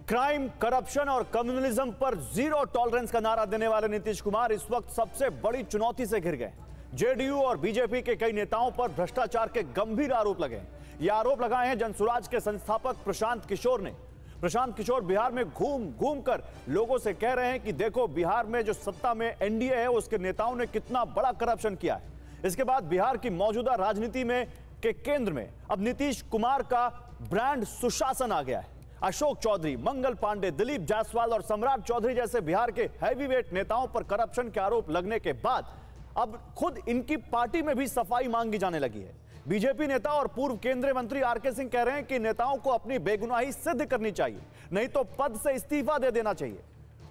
Crime, corruption और communalism पर zero tolerance का नारा देने वाले नीतीश कुमार इस वक्त सबसे बड़ी चुनौती से घिर गए। जेडीयू और बीजेपी के कई नेताओं पर भ्रष्टाचार के गंभीर आरोप लगे हैं। ये आरोप लगाए हैं जनसुराज के संस्थापक प्रशांत किशोर ने। प्रशांत किशोर बिहार में घूम घूम कर लोगों से कह रहे हैं कि देखो बिहार में जो सत्ता में एनडीए है उसके नेताओं ने कितना बड़ा करप्शन किया है। इसके बाद बिहार की मौजूदा राजनीति में के केंद्र में अब नीतीश कुमार का ब्रांड सुशासन आ गया है। अशोक चौधरी, मंगल पांडे, दिलीप जायसवाल और सम्राट चौधरी जैसे बिहार के हैवीवेट नेताओं पर करप्शन के आरोप लगने के बाद अब खुद इनकी पार्टी में भी सफाई मांगी जाने लगी है। बीजेपी नेता और पूर्व केंद्रीय मंत्री आरके सिंह कह रहे हैं कि नेताओं को अपनी बेगुनाही सिद्ध करनी चाहिए, नहीं तो पद से इस्तीफा दे देना चाहिए।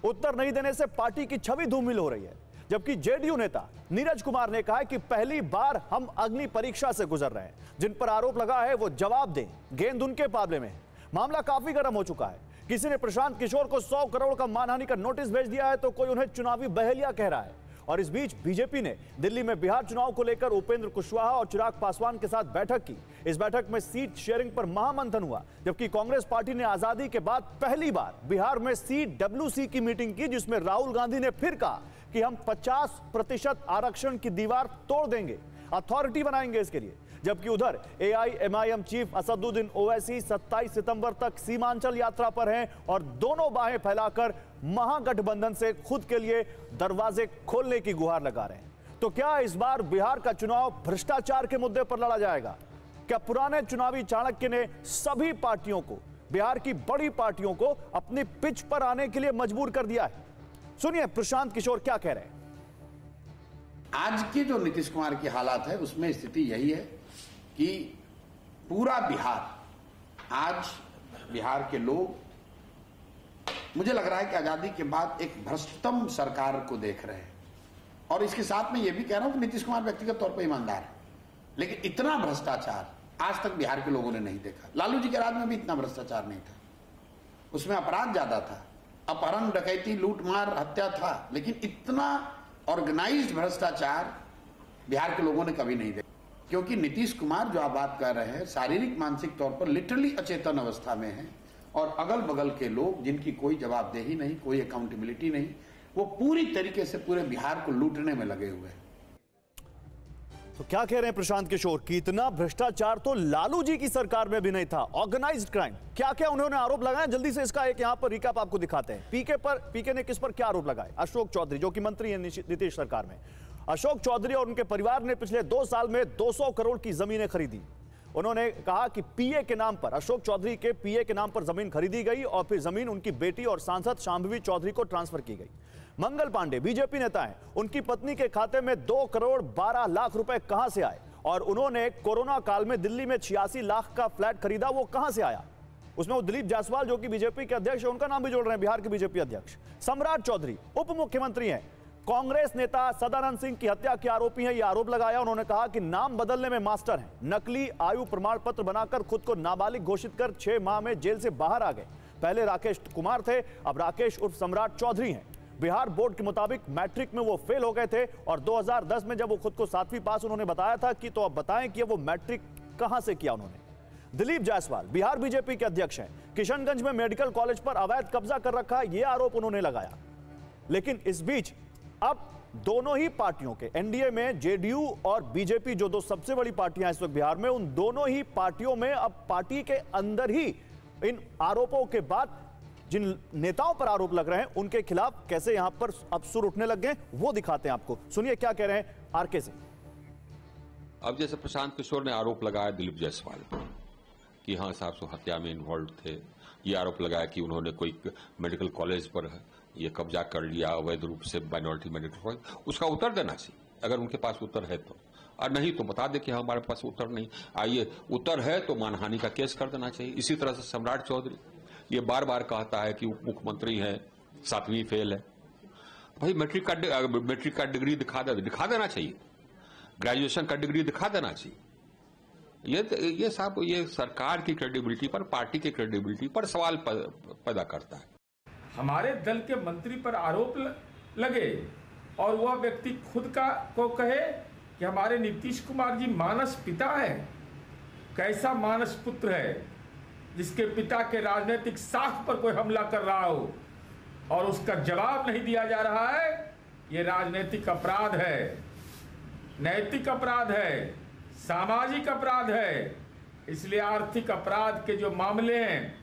उत्तर नहीं देने से पार्टी की छवि धूमिल हो रही है। जबकि जेडीयू नेता नीरज कुमार ने कहा कि पहली बार हम अग्नि परीक्षा से गुजर रहे हैं। जिन पर आरोप लगा है वो जवाब दें, गेंद उनके पावले में है। मामला काफी गर्म हो चुका है। किसी ने प्रशांत किशोर को 100 करोड़ का मानहानि का नोटिस भेज दिया है तो कोई उन्हें चुनावी बहेलिया कह रहा है। और इस बीच बीजेपी ने दिल्ली में बिहार चुनाव को लेकर उपेंद्र कुशवाहा और चिराग पासवान के साथ बैठक की। इस बैठक में सीट शेयरिंग पर महामंथन हुआ, जबकि कांग्रेस पार्टी ने आजादी के बाद पहली बार बिहार में CWC की मीटिंग की, जिसमें राहुल गांधी ने फिर कहा कि हम 50% आरक्षण की दीवार तोड़ देंगे, अथॉरिटी बनाएंगे इसके लिए। जबकि उधर AIMIM चीफ असदुद्दीन ओवैसी 27 सितंबर तक सीमांचल यात्रा पर हैं और दोनों बाहें फैलाकर महागठबंधन से खुद के लिए दरवाजे खोलने की गुहार लगा रहे हैं। तो क्या इस बार बिहार का चुनाव भ्रष्टाचार के मुद्दे पर लड़ा जाएगा? क्या पुराने चुनावी चाणक्य ने सभी पार्टियों को, बिहार की बड़ी पार्टियों को अपनी पिच पर आने के लिए मजबूर कर दिया है? सुनिए प्रशांत किशोर क्या कह रहे हैं। आज के जो नीतीश कुमार की हालात है उसमें स्थिति यही है कि पूरा बिहार, आज बिहार के लोग, मुझे लग रहा है कि आजादी के बाद एक भ्रष्टतम सरकार को देख रहे हैं। और इसके साथ में यह भी कह रहा हूं कि नीतीश कुमार व्यक्तिगत तौर पर ईमानदार है, लेकिन इतना भ्रष्टाचार आज तक बिहार के लोगों ने नहीं देखा। लालू जी के राज में भी इतना भ्रष्टाचार नहीं था, उसमें अपराध ज्यादा था, अपहरण, डकैती, लूटमार, हत्या था, लेकिन इतना ऑर्गेनाइज्ड भ्रष्टाचार बिहार के लोगों ने कभी नहीं देखा। क्योंकि नीतीश कुमार जो आप बात कर रहे हैं शारीरिक मानसिक तौर पर लिटरली अचेतन अवस्था में है, और अगल बगल के लोग जिनकी कोई जवाबदेही नहीं, कोई अकाउंटेबिलिटी नहीं, वो पूरी तरीके से पूरे बिहार को लूटने में लगे हुए हैं। तो क्या कह रहे हैं प्रशांत किशोर कि इतना भ्रष्टाचार तो लालू जी की सरकार में भी नहीं था। ऑर्गेनाइज्ड क्राइम, क्या क्या उन्होंने आरोप लगाए, जल्दी से इसका एक यहां पर रिकैप आपको दिखाते हैं। पीके ने किस पर क्या आरोप लगाए? अशोक चौधरी जो कि मंत्री है नीतीश सरकार में। अशोक चौधरी और उनके परिवार ने पिछले 2 साल में 200 करोड़ की जमीनें खरीदी। उन्होंने कहा कि पीए के नाम पर, अशोक चौधरी के पीए के नाम पर जमीन खरीदी गई और फिर जमीन उनकी बेटी और सांसद शांभवी चौधरी को ट्रांसफर की गई। मंगल पांडे बीजेपी नेता हैं, उनकी पत्नी के खाते में 2 करोड़ 12 लाख रुपए कहां से आए? और उन्होंने कोरोना काल में दिल्ली में 86 लाख का फ्लैट खरीदा, वो कहां से आया? उसमें वो दिलीप जायसवाल जो कि बीजेपी के अध्यक्ष है, उनका नाम भी जोड़ रहे हैं, बिहार के बीजेपी अध्यक्ष। सम्राट चौधरी उप मुख्यमंत्री हैं, कांग्रेस नेता सदानंद सिंह की हत्या के आरोपी हैं, यह आरोप लगाया। उन्होंने कहा कि नाम बदलने में मास्टर हैं, नकली आयु प्रमाण पत्र बनाकर खुद को नाबालिग घोषित कर 6 माह में जेल से बाहर आ गए। पहले राकेश कुमार थे, अब राकेश उर्फ सम्राट चौधरी हैं। बिहार बोर्ड के मुताबिक मैट्रिक में वो फेल हो गए थे और 2010 में जब वो खुद को 7वीं पास उन्होंने बताया था कि तो अब बताएं कि वो मैट्रिक कहां से किया उन्होंने। दिलीप जायसवाल बिहार बीजेपी के अध्यक्ष हैं, किशनगंज में मेडिकल कॉलेज पर अवैध कब्जा कर रखा, यह आरोप उन्होंने लगाया। लेकिन इस बीच अब दोनों ही पार्टियों के एनडीए में जेडीयू और बीजेपी जो 2 सबसे बड़ी पार्टियां इस वक्त बिहार में, उन दोनों ही पार्टियों में अब पार्टी के अंदर ही इन आरोपों के बाद जिन नेताओं पर आरोप लग रहे हैं उनके खिलाफ कैसे यहां पर अब सुर उठने लग गए, वो दिखाते हैं आपको। सुनिए क्या कह रहे हैं आरके सिंह। अब जैसे प्रशांत किशोर ने आरोप लगाया दिलीप जायसवाल कि हाँ साहब सो हत्या में इन्वॉल्व थे, ये आरोप लगाया कि उन्होंने कोई मेडिकल कॉलेज पर ये कब्जा कर लिया अवैध रूप से, माइनॉरिटी मेडिकल कॉलेज, उसका उत्तर देना चाहिए अगर उनके पास उत्तर है तो, और नहीं तो बता दे कि हमारे पास उत्तर नहीं। आइए उत्तर है तो मानहानि का केस कर देना चाहिए। इसी तरह से सम्राट चौधरी ये बार बार कहता है कि उप मुख्यमंत्री है, 7वीं फेल है। भाई मैट्रिक का डिग्री दिखा देना चाहिए, ग्रेजुएशन का डिग्री दिखा देना चाहिए। ये साहब ये सरकार की क्रेडिबिलिटी पर, पार्टी की क्रेडिबिलिटी पर सवाल पैदा करता है। हमारे दल के मंत्री पर आरोप लगे और वह व्यक्ति खुद को कहे कि हमारे नीतीश कुमार जी मानस पिता है, कैसा मानस पुत्र है। जिसके पिता के राजनीतिक साख पर कोई हमला कर रहा हो और उसका जवाब नहीं दिया जा रहा है, ये राजनीतिक अपराध है, नैतिक अपराध है, सामाजिक अपराध है। इसलिए आर्थिक अपराध के जो मामले हैं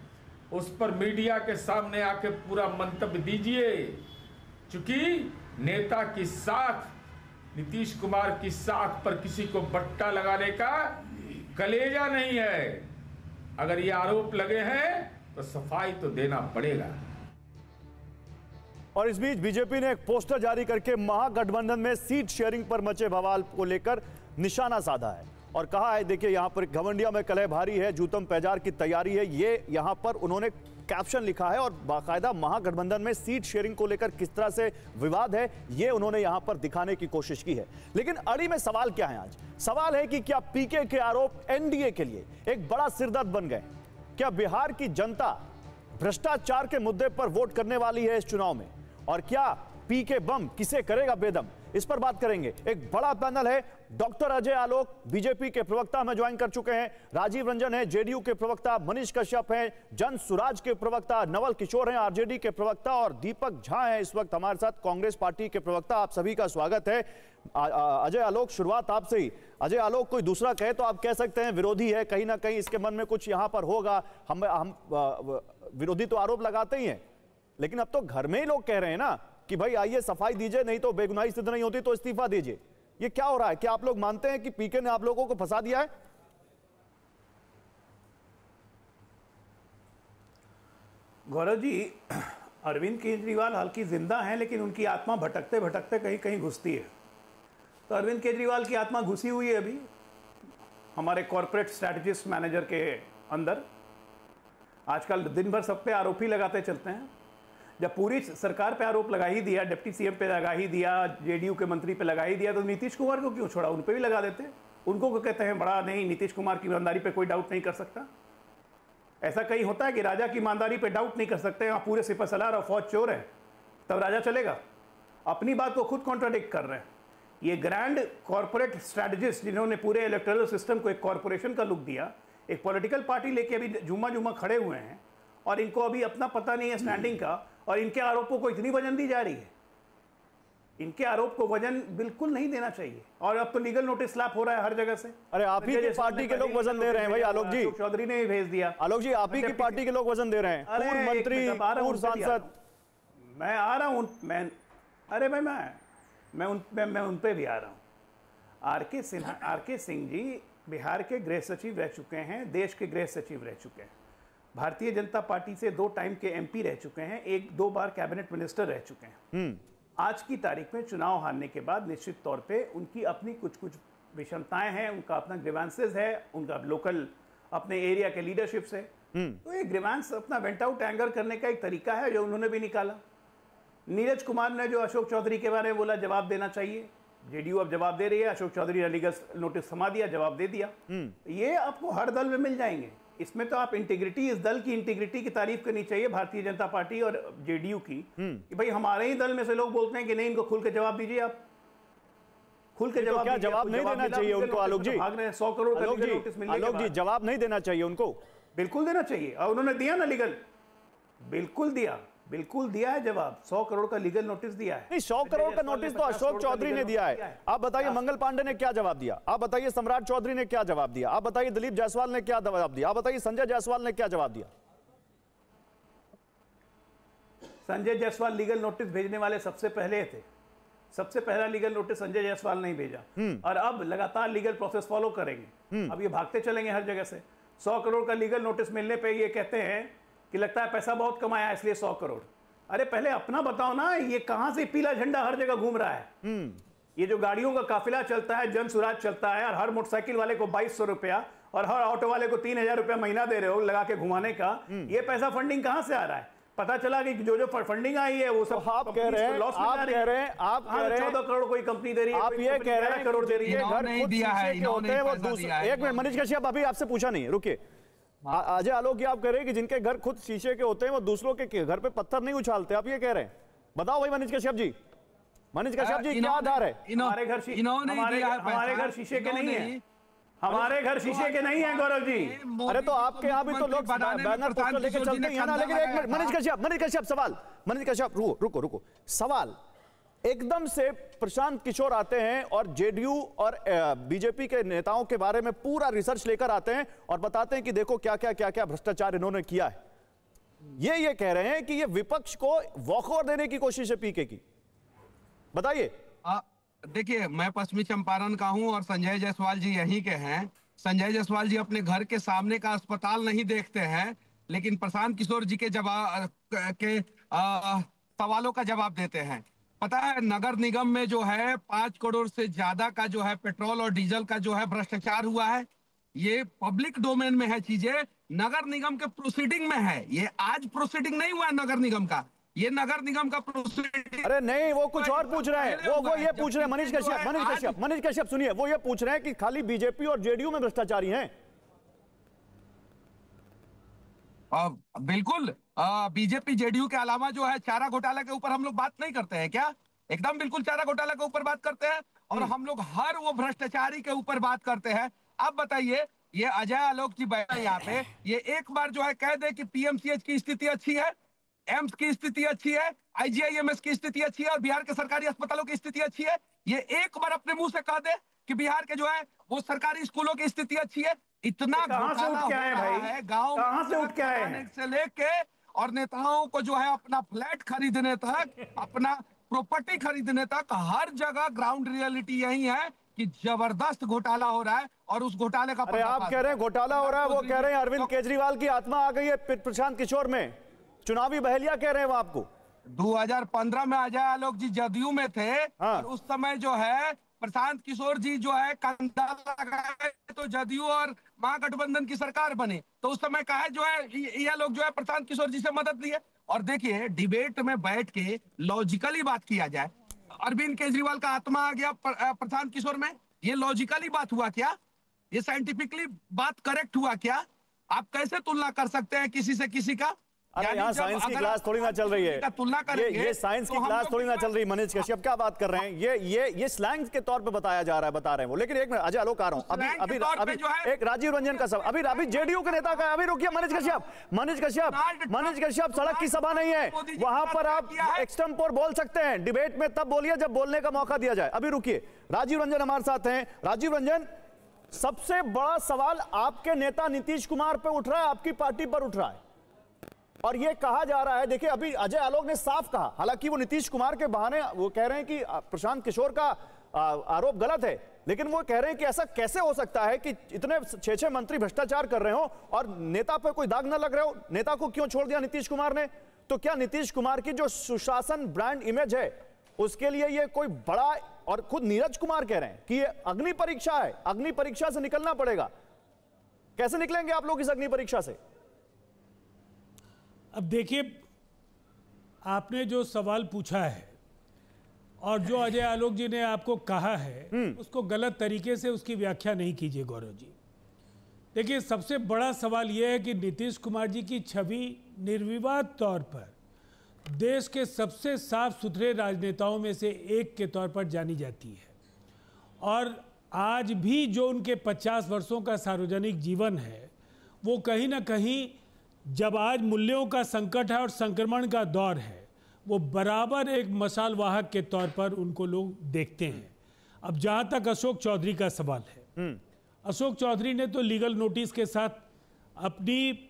उस पर मीडिया के सामने आके पूरा मंतव्य दीजिए। चूंकि नेता की साख, नीतीश कुमार की साख पर किसी को बट्टा लगाने का कलेजा नहीं है। अगर ये आरोप लगे हैं तो सफाई तो देना पड़ेगा। और इस बीच बीजेपी ने एक पोस्टर जारी करके महागठबंधन में सीट शेयरिंग पर मचे बवाल को लेकर निशाना साधा है और कहा है, देखिए यहां पर घमंडिया में कलह भारी है, जूतम पैजार की तैयारी है। ये यहां पर उन्होंने कैप्शन लिखा है और बाकायदा महागठबंधन में सीट शेयरिंग को लेकर किस तरह से विवाद है ये उन्होंने यहां पर दिखाने की कोशिश की है। लेकिन अड़ी में सवाल क्या है? आज सवाल है कि क्या पीके के आरोप एनडीए के लिए एक बड़ा सिरदर्द बन गए? क्या बिहार की जनता भ्रष्टाचार के मुद्दे पर वोट करने वाली है इस चुनाव में? और क्या पीके बम किसे करेगा बेदम? इस पर बात करेंगे। एक बड़ा पैनल है। डॉक्टर अजय आलोक बीजेपी के प्रवक्ता हमें ज्वाइन कर चुके हैं, राजीव रंजन है जेडीयू के प्रवक्ता, मनीष कश्यप हैं जन सुराज के प्रवक्ता, नवल किशोर हैं आरजेडी के प्रवक्ता और दीपक झा हैं इस वक्त हमारे साथ कांग्रेस पार्टी के प्रवक्ता। आप सभी का स्वागत है। अजय आलोक, शुरुआत आपसे ही। अजय आलोक, कोई दूसरा कहे तो आप कह सकते हैं विरोधी है, कहीं ना कहीं इसके मन में कुछ यहां पर होगा। हम विरोधी तो आरोप लगाते ही हैं, लेकिन अब तो घर में ही लोग कह रहे हैं ना कि भाई आइए सफाई दीजिए, नहीं तो बेगुनाही सिद्ध नहीं होती तो इस्तीफा दीजिए। ये क्या हो रहा है? क्या आप लोग मानते हैं कि पीके ने आप लोगों को फंसा दिया है? गौरव जी, अरविंद केजरीवाल हालांकि जिंदा हैं, लेकिन उनकी आत्मा भटकते भटकते कहीं कहीं घुसती है। तो अरविंद केजरीवाल की आत्मा घुसी हुई है अभी हमारे कॉर्पोरेट स्ट्रैटेजिस्ट मैनेजर के अंदर। आजकल दिन भर सब पे आरोप ही लगाते चलते हैं। जब पूरी सरकार पे आरोप लगा ही दिया, डिप्टी सीएम पे लगा ही दिया, जेडीयू के मंत्री पे लगा ही दिया, तो नीतीश कुमार को क्यों छोड़ा? उन पे भी लगा देते। उनको को कहते हैं बड़ा नहीं, नीतीश कुमार की ईमानदारी पे कोई डाउट नहीं कर सकता। ऐसा कहीं होता है कि राजा की ईमानदारी पे डाउट नहीं कर सकते? वहाँ पूरे सिपह सलार और फौज चोर है, तब राजा चलेगा? अपनी बात को खुद कॉन्ट्राडिक्ट कर रहे हैं। ये ग्रैंड कॉर्पोरेट स्ट्रैटेजिस्ट जिन्होंने पूरे इलेक्टोरल सिस्टम को एक कॉर्पोरेशन का लुक दिया, एक पॉलिटिकल पार्टी लेके अभी झूमा झूमा खड़े हुए हैं और इनको अभी अपना पता नहीं है स्टैंडिंग का, और इनके आरोपों को इतनी वजन दी जा रही है। इनके आरोप को वजन बिल्कुल नहीं देना चाहिए। और अब तो लीगल नोटिस स्लैप हो रहा है हर जगह से। अरे आप ही की पार्टी के लोग वजन दे रहे हैं भाई। आलोक जी, चौधरी ने भी भेज दिया। आलोक जी, आप ही की पार्टी के लोग वजन दे रहे हैं, पूर्व मंत्री, पूर्व सांसद। मैं आ रहा हूं, अरे भाई मैं उन पे भी आ रहा हूं। आरके सिंह जी बिहार के गृह सचिव रह चुके हैं, देश के गृह सचिव रह चुके हैं, भारतीय जनता पार्टी से 2 टाइम के एमपी रह चुके हैं, 1-2 बार कैबिनेट मिनिस्टर रह चुके हैं। आज की तारीख में चुनाव हारने के बाद निश्चित तौर पे उनकी अपनी कुछ विषमताएं हैं, उनका अपना ग्रीवांसेस है, उनका लोकल अपने एरिया के लीडरशिप से। तो ये ग्रीवांस अपना वेंट आउट एंगर करने का एक तरीका है जो उन्होंने भी निकाला। नीरज कुमार ने जो अशोक चौधरी के बारे में बोला जवाब देना चाहिए, जेडीयू अब जवाब दे रही है। अशोक चौधरी ने लीगल नोटिस थमा दिया, जवाब दे दिया। ये आपको हर दल में मिल जाएंगे। इसमें तो आप इंटीग्रिटी, इस दल की इंटीग्रिटी की तारीफ करनी चाहिए भारतीय जनता पार्टी और जेडीयू की, कि भाई हमारे ही दल में से लोग बोलते हैं कि नहीं, इनको खुल के जवाब दीजिए। आप खुल के जवाब, क्या जवाब नहीं देना चाहिए उनको? आलोक जी, भाग रहे हैं 100 करोड़ का लीगल नोटिस मिलने के बाद। आलोक जी, जवाब नहीं देना चाहिए उनको? बिल्कुल देना चाहिए, और उन्होंने दिया ना लीगल, बिल्कुल दिया है जवाब। 100 करोड़ का लीगल नोटिस दिया है। नहीं, 100 करोड़ का नोटिस तो अशोक चौधरी ने दिया है। आप बताइए मंगल पांडे ने क्या जवाब दिया? आप बताइए सम्राट चौधरी ने क्या जवाब दिया? आप बताइए दिलीप जायसवाल ने क्या जवाब दिया? आप बताइए संजय जायसवाल ने क्या जवाब दिया? संजय जायसवाल लीगल नोटिस भेजने वाले सबसे पहले थे। सबसे पहला लीगल नोटिस संजय जायसवाल ने भेजा, और अब लगातार लीगल प्रोसेस फॉलो करेंगे। अब ये भागते चलेंगे हर जगह से। 100 करोड़ का लीगल नोटिस मिलने पे ये कहते हैं कि लगता है पैसा बहुत कमाया इसलिए 100 करोड़। अरे पहले अपना बताओ ना, ये कहां से पीला झंडा हर जगह घूम रहा है? ये जो गाड़ियों का काफिला चलता है, जन सुराज चलता है, और हर मोटरसाइकिल वाले को 2200 रुपया और हर ऑटो वाले को 3000 रुपया महीना दे रहे हो लगा के घुमाने का, ये पैसा फंडिंग कहां से आ रहा है? पता चला कि जो फंडिंग आई है वो सब आप कह रहे हैं 14 करोड़ कोई कंपनी दे रही है, आप ये कह रहे हैं करोड़ दे रही है। घर खुद शीशे के होते हैं वो दूसरे। एक मिनट मनीष कश्यप, अभी आपसे पूछा नहीं, रुकिए। अजय आलोक जी, आप कह रहे हैं कि जिनके घर खुद शीशे के होते हैं वो दूसरों के घर पे पत्थर नहीं उछालते, आप ये कह रहे हैं? बताओ भाई मनीष कश्यप जी। मनीष कश्यप जी, क्या आधार है? हमारे घर शीशे के नहीं है। हमारे घर शीशे के नहीं है गौरव जी। अरे तो आपके यहाँ भी तो लोग बैनर पोस्टर लेके चलते ही हैं ना। लेकिन एक मिनट, मनीष कश्यप सवाल, मनीष कश्यप रुको सवाल। एकदम से प्रशांत किशोर आते हैं और जेडीयू और बीजेपी के नेताओं के बारे में पूरा रिसर्च लेकर आते हैं और बताते हैं कि देखो क्या क्या भ्रष्टाचार इन्होंने किया है। ये कह रहे हैं कि ये विपक्ष को वॉकओवर देने की कोशिश है पीके की। बताइए। देखिए, मैं पश्चिमी चंपारण का हूं और संजय जायसवाल जी यहीं के हैं। संजय जायसवाल जी अपने घर के सामने का अस्पताल नहीं देखते हैं, लेकिन प्रशांत किशोर जी के सवालों का जवाब देते हैं। पता है, नगर निगम में जो है 5 करोड़ से ज्यादा का जो है पेट्रोल और डीजल का जो है भ्रष्टाचार हुआ है। ये पब्लिक डोमेन में है चीजें, नगर निगम के प्रोसीडिंग में है। ये आज प्रोसीडिंग नहीं हुआ है नगर निगम का, ये नगर निगम का प्रोसीडिंग। अरे नहीं, वो कुछ और पूछ रहे हैं। वो ये पूछ रहे हैं मनीष कश्यप सुनिए, वो ये पूछ रहे हैं कि खाली बीजेपी और जेडीयू में भ्रष्टाचारी हैं। बिल्कुल, बीजेपी जेडीयू के अलावा जो है चारा घोटाला के ऊपर हम लोग बात नहीं करते हैं क्या? एकदम बिल्कुल चारा घोटाला के ऊपर बात करते हैं और हम लोग हर वो भ्रष्टाचारी के ऊपर बात करते हैं। अब बताइए, ये अजय आलोक जी बैठे यहाँ पे, ये एक बार जो है कह दे कि पीएमसीएच की स्थिति अच्छी है, एम्स की स्थिति अच्छी है, आईजीआईएमएस की स्थिति अच्छी है और बिहार के सरकारी अस्पतालों की स्थिति अच्छी है। ये एक बार अपने मुंह से कह दे कि बिहार के जो है वो सरकारी स्कूलों की स्थिति अच्छी है। इतना कहां से उठ के आए भाई? गांव कहां से उठ के आए से लेके और नेताओं को जो है अपना फ्लैट खरीदने तक, अपना प्रॉपर्टी खरीदने तक, हर जगह ग्राउंड रियलिटी यही है कि जबरदस्त घोटाला हो रहा है और उस घोटाले का। अरे आप कह रहे हैं घोटाला हो रहा है, वो कह रहे हैं अरविंद केजरीवाल की आत्मा आ गई है प्रशांत किशोर में, चुनावी बहलिया कह रहे हैं वो आपको। 2015 में अजय आलोक जी जदयू में थे। हाँ। और उस समय जो है प्रशांत किशोर जी जो है कंधा लगाए तो जदयू और महागठबंधन की सरकार बने, तो उस समय कहा जो है ये लोग जो है प्रशांत किशोर जी से मदद लिए। और देखिए, डिबेट में बैठ के लॉजिकली बात किया जाए, अरविंद केजरीवाल का आत्मा आ गया प्रशांत किशोर में, ये लॉजिकली बात हुआ क्या? ये साइंटिफिकली बात करेक्ट हुआ क्या? आप कैसे तुलना कर सकते हैं किसी से किसी का? अरे यहाँ साइंस की क्लास थोड़ी ना चल रही है, ये साइंस की क्लास थोड़ी ना चल रही। मनीष कश्यप क्या बात कर रहे हैं? ये स्लैंग के तौर पे बताया जा रहा है, बता रहे हैं वो। लेकिन एक मिनट, अजय आलोक आ रहा हूं। अभी एक राजीव रंजन का सब, अभी जेडीयू के नेता का, अभी रुकिए मनीष कश्यप सड़क की सभा नहीं है, वहां पर आप एक्सटेम्पोर बोल सकते हैं। डिबेट में तब बोलिए जब बोलने का मौका दिया जाए। अभी रुकिए, राजीव रंजन हमारे साथ हैं। राजीव रंजन, सबसे बड़ा सवाल आपके नेता नीतीश कुमार पे उठ रहा है, आपकी पार्टी पर उठ रहा है, और ये कहा जा रहा है, देखिए अभी अजय आलोक ने साफ कहा, हालांकि वो नीतीश कुमार के बहाने वो कह रहे हैं कि प्रशांत किशोर का आरोप गलत है, लेकिन वो कह रहे हैं कि ऐसा कैसे हो सकता है कि इतने 6 मंत्री भ्रष्टाचार कर रहे हो और नेता पे कोई दाग ना लग रहे हो? नेता को क्यों छोड़ दिया नीतीश कुमार ने? तो क्या नीतीश कुमार की जो सुशासन ब्रांड इमेज है उसके लिए ये कोई बड़ा, और खुद नीरज कुमार कह रहे हैं कि ये अग्नि परीक्षा है, अग्नि परीक्षा से निकलना पड़ेगा। कैसे निकलेंगे आप लोग इस अग्नि परीक्षा से? अब देखिए, आपने जो सवाल पूछा है और जो अजय आलोक जी ने आपको कहा है उसको गलत तरीके से उसकी व्याख्या नहीं कीजिए गौरव जी। देखिए, सबसे बड़ा सवाल यह है कि नीतीश कुमार जी की छवि निर्विवाद तौर पर देश के सबसे साफ सुथरे राजनेताओं में से एक के तौर पर जानी जाती है, और आज भी जो उनके 50 वर्षों का सार्वजनिक जीवन है वो कहीं ना कहीं, जब आज मूल्यों का संकट है और संक्रमण का दौर है, वो बराबर एक मशाल वाहक के तौर पर उनको लोग देखते हैं। अब जहाँ तक अशोक चौधरी का सवाल है, अशोक चौधरी ने तो लीगल नोटिस के साथ अपनी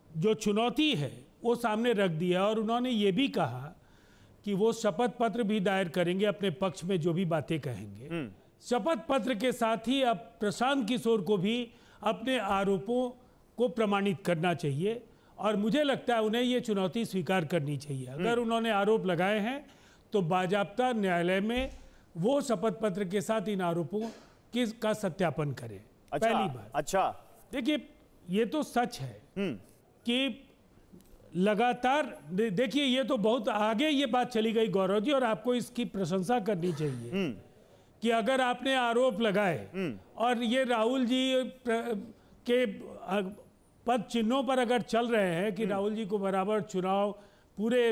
जो चुनौती है वो सामने रख दिया, और उन्होंने ये भी कहा कि वो शपथ पत्र भी दायर करेंगे अपने पक्ष में, जो भी बातें कहेंगे। शपथ पत्र के साथ ही अब प्रशांत किशोर को भी अपने आरोपों को प्रमाणित करना चाहिए, और मुझे लगता है उन्हें ये चुनौती स्वीकार करनी चाहिए। अगर उन्होंने आरोप लगाए हैं तो बाजाप्ता न्यायालय में वो शपथ पत्र के साथ इन आरोपों का सत्यापन करें। अच्छा, पहली बात। अच्छा, देखिए, ये तो सच है कि लगातार, देखिए ये तो बहुत आगे ये बात चली गई गौरव जी, और आपको इसकी प्रशंसा करनी चाहिए कि अगर आपने आरोप लगाए और ये राहुल जी के पद चिन्हों पर अगर चल रहे हैं कि राहुल जी को बराबर चुनाव, पूरे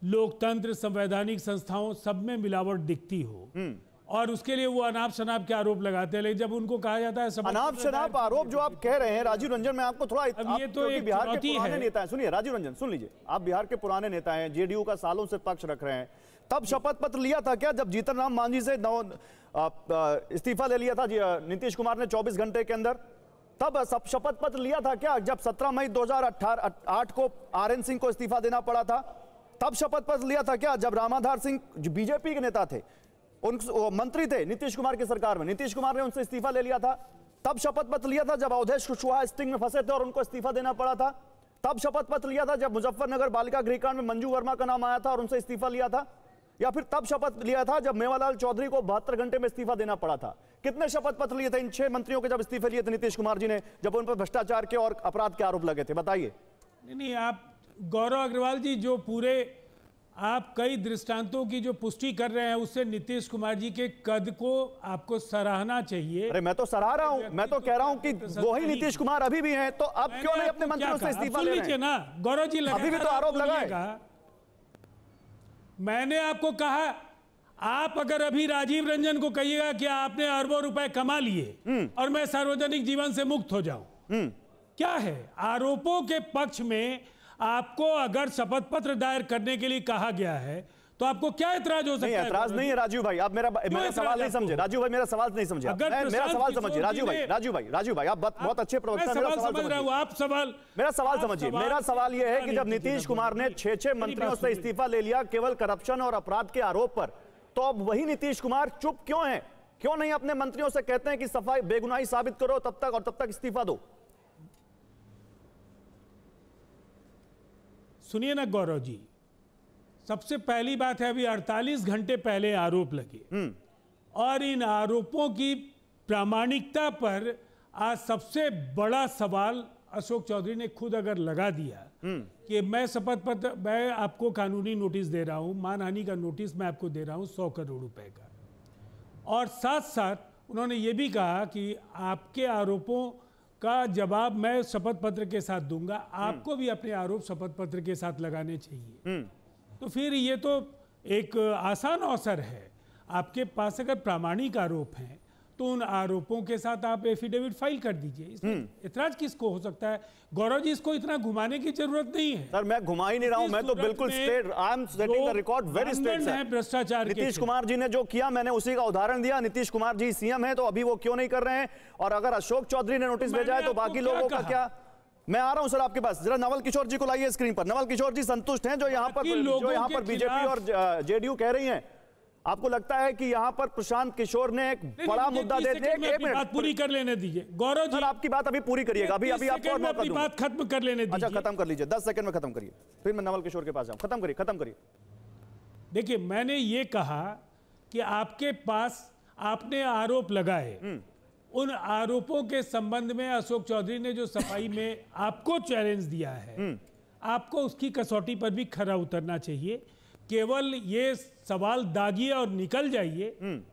लोकतंत्र, संवैधानिक संस्थाओं सब में मिलावट दिखती हो, और उसके लिए वो अनाप शनाप के आरोप लगाते हैं, लेकिन जब उनको कहा जाता है अनाप शनाप आरोप जो आप कह रहे हैं राजीव रंजन, मैं आपको थोड़ा अब ये तो एक बिहार के चुनौती पुराने है। नेता हैं, सुनिए राजीव रंजन सुन लीजिए, आप बिहार के पुराने नेता हैं, जेडीयू का सालों से पक्ष रख रहे हैं, तब शपथ पत्र लिया था क्या जब जीतन राम मांझी से इस्तीफा ले लिया था नीतीश कुमार ने 24 घंटे के अंदर? तब शपथ पत्र लिया था क्या जब 17 मई 2008 को आरएन सिंह को इस्तीफा देना पड़ा था? तब शपथ पत्र लिया था क्या जब रामाधार सिंह जो बीजेपी के नेता थे, उन मंत्री थे नीतीश कुमार की सरकार में, नीतीश कुमार ने उनसे इस्तीफा ले लिया था? तब शपथ पत्र लिया था जब अवधेश कुशवाहा स्टिंग में फंसे थे और उनको इस्तीफा देना पड़ा था? तब शपथ पत्र लिया था जब मुजफ्फरनगर बालिका गृहकांड में मंजू वर्मा का नाम आया था और उनसे इस्तीफा लिया था? या फिर तब शपथ लिया था जब मेवालाल चौधरी को 72 घंटे में इस्तीफा देना पड़ा था? कितने शपथ पत्र लिए थे इन 6 मंत्रियों के जब इस्तीफे लिए थे नीतीश कुमार जी ने, जब उन पर भ्रष्टाचार के और अपराध के आरोप लगे थे? बताइए। नहीं, आप गौरव अग्रवाल जी जो पूरे आप कई दृष्टांतों की जो पुष्टि कर रहे हैं, उससे नीतीश कुमार जी के कद को आपको सराहना चाहिए। अरे मैं तो सराह रहा हूं, मैं तो कह रहा हूं कि वही नीतीश कुमार अभी भी हैं, तो अब क्यों नहीं अपने मंत्रियों से इस्तीफा ले रहे हैं? ना गौरव जी, अभी भी तो आरोप लगाए। मैंने आपको कहा, आप अगर अभी राजीव रंजन को कहिएगा कि आपने अरबों रुपए कमा लिए और मैं सार्वजनिक जीवन से मुक्त हो जाऊं, क्या है आरोपों के पक्ष में? आपको अगर शपथ पत्र दायर करने के लिए कहा गया है तो आपको क्या एतराज हो सकता है? एतराज नहीं है राजीव भाई, आप मेरा सवाल नहीं समझे। राजीव भाई मेरा सवाल नहीं समझे, मेरा सवाल समझिए। राजीव भाई आप बहुत अच्छे प्रवक्ता हैं, मेरा सवाल समझ रहे हो आप। मेरा सवाल समझिए। मेरा सवाल यह है कि जब नीतीश कुमार ने 6 मंत्रियों से इस्तीफा ले लिया केवल करप्शन और अपराध के आरोप पर, तो अब वही नीतीश कुमार चुप क्यों है? क्यों नहीं अपने मंत्रियों से कहते हैं कि सफाई बेगुनाही साबित करो तब तक इस्तीफा दो? सुनिए ना गौरव जी, सबसे पहली बात है, अभी 48 घंटे पहले आरोप लगे और इन आरोपों की प्रामाणिकता पर आज सबसे बड़ा सवाल अशोक चौधरी ने खुद अगर लगा दिया कि मैं शपथ पत्र, मैं आपको कानूनी नोटिस दे रहा हूं, मानहानि का नोटिस मैं आपको दे रहा हूं 100 करोड़ रुपए का, और साथ साथ उन्होंने ये भी कहा कि आपके आरोपों का जवाब मैं शपथ पत्र के साथ दूंगा, आपको भी अपने आरोप शपथ पत्र के साथ लगाने चाहिए। तो फिर ये तो एक आसान अवसर है, आपके पास अगर प्रामाणिक आरोप हैं तो उन आरोपों के साथ आप एफिडेविट फाइल कर दीजिए। इसमें इतराज किसको हो सकता है? गौरव जी, इसको इतना घुमाने की जरूरत नहीं है। सर मैं घुमा ही नहीं रहा हूं, मैं तो बिल्कुल straight, I am setting the record very straight है। भ्रष्टाचार नीतीश कुमार जी ने जो किया मैंने उसी का उदाहरण दिया। नीतीश कुमार जी सीएम है तो अभी वो क्यों नहीं कर रहे हैं? और अगर अशोक चौधरी ने नोटिस भेजा है तो बाकी लोगों का क्या? मैं आ रहा हूं सर आपके पास, जरा नवल किशोर जी को लाइए स्क्रीन पर। नवल किशोर जी संतुष्ट हैं जो यहाँ पर बीजेपी और जेडीयू कह रही हैं? आपको लगता है कि यहां पर प्रशांत किशोर ने एक बड़ा मुद्दा दे दिया? एक मिनट बात पूरी कर लेने दीजिए गौरव जी, आपकी बात अभी पूरी करिएगा, अभी आपको और मौका दूंगा। बात खत्म कर लेने दीजिए। अच्छा खत्म कर लीजिए, 10 सेकंड में खत्म करिए, फिर मैं नवल किशोर के पास जाऊं। खत्म करिए। देखिए, मैंने ये कहा कि आपके पास आपने आरोप लगाए, उन आरोपों के संबंध में अशोक चौधरी ने जो सफाई में आपको चैलेंज दिया है, आपको उसकी कसौटी पर भी खरा उतरना चाहिए। केवल ये सवाल दागिए और निकल जाइए,